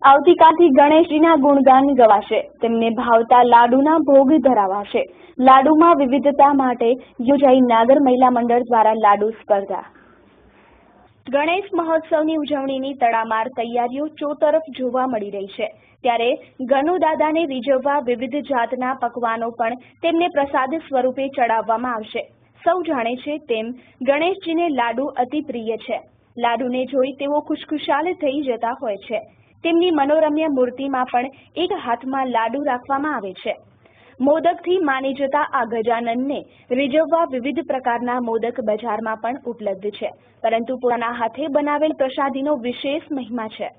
આવતીકાલથી ગણેશજીના ગુણગાન ગવાશે, તેમને ભાવતા લાડુના ભોગ ધરાવાશે। લાડુમાં વિવિધતા માટે યોજાઈ નાગર મહિલા મંડળ દ્વારા લાડુ સ્પર્ધા। ગણેશ મહોત્સવની ઉજવણીની તડામાર તૈયારીઓ ચોતરફ જોવા મળી રહી છે, ત્યારે ગનુ દાદાને રીઝવવા વિવિધ જાતના પકવાનો પણ તેમને પ્રસાદ સ્વરૂપે ચડાવવામાં આવશે। સૌ જાણે છે તેમ ગણેશજીને લાડુ અતિ પ્રિય છે। લાડુને જોઈ તેઓ ખુશખુશાલ થઈ જતા હોય છે। તેમની મનોરમ્ય મૂર્તિમાં પણ એક હાથમાં લાડુ રાખવામાં આવે છે। મોદકથી માની જતા આ ગજાનનને રીઝવવા વિવિધ પ્રકારના મોદક બજારમાં પણ ઉપલબ્ધ છે, પરંતુ પોતાના હાથે બનાવેલ પ્રસાદીનો વિશેષ મહિમા છે।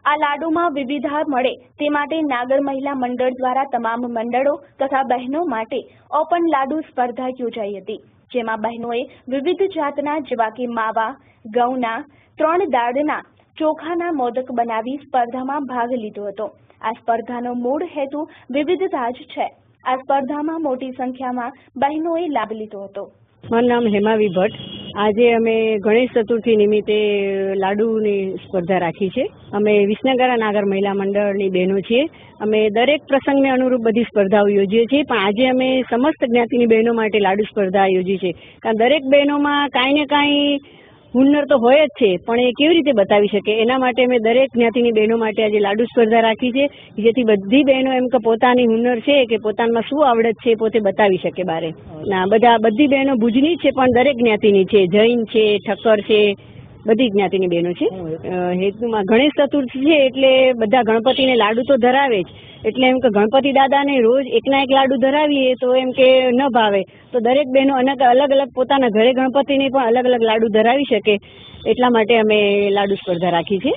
આ લાડુમાં વિવિધતા મળે તે માટે નાગર મહિલા મંડળ દ્વારા તમામ મંડળો તથા બહેનો માટે ઓપન લાડુ સ્પર્ધા યોજાઈ હતી, જેમાં બહેનોએ વિવિધ જાતના જેવા કે માવા, ઘઉંના, 3 દાળના, ચોખાના મોદક બનાવી સ્પર્ધામાં ભાગ લીધો હતો। આ સ્પર્ધાનો મૂળ હેતુ વિવિધતા જ છે। આ સ્પર્ધામાં મોટી સંખ્યામાં બહેનોએ લાભ લીધો હતો। મારું નામ હેમાવી ભટ્ટ। આજે અમે ગણેશ ચતુર્થી નિમિત્તે લાડુની સ્પર્ધા રાખી છે। અમે વિસનગર નાગર મહિલા મંડળની બહેનો છીએ। અમે દરેક પ્રસંગને અનુરૂપ બધી સ્પર્ધાઓ યોજીએ છીએ, પણ આજે અમે સમસ્ત જ્ઞાતિની બહેનો માટે લાડુ સ્પર્ધા યોજી છે, કારણ દરેક બહેનોમાં કાંઈ ને કાંઈ હુનર તો હોય જ છે, પણ એ કેવી રીતે બતાવી શકે એના માટે અમે દરેક જ્ઞાતિની બહેનો માટે આજે લાડુ સ્પર્ધા રાખી છે, જેથી બધી બહેનો એમ કે પોતાની હુનર છે કે પોતાનામાં શું આવડત છે પોતે બતાવી શકે બારે। બધી બહેનો ભુજની છે, પણ દરેક જ્ઞાતિની છે, જૈન છે, ઠક્કર છે, બધી જ્ઞાતિની બહેનો છે। હેતુમાં ગણેશ ચતુર્થી છે એટલે બધા ગણપતિને લાડુ તો ધરાવે જ, એટલે એમ કે ગણપતિ દાદાને રોજ એકના એક લાડુ ધરાવીએ તો એમ કે ન ભાવે, તો દરેક બહેનો અલગ અલગ પોતાના ઘરે ગણપતિને પણ અલગ અલગ લાડુ ધરાવી શકે, એટલા માટે અમે લાડુ સ્પર્ધા રાખી છે।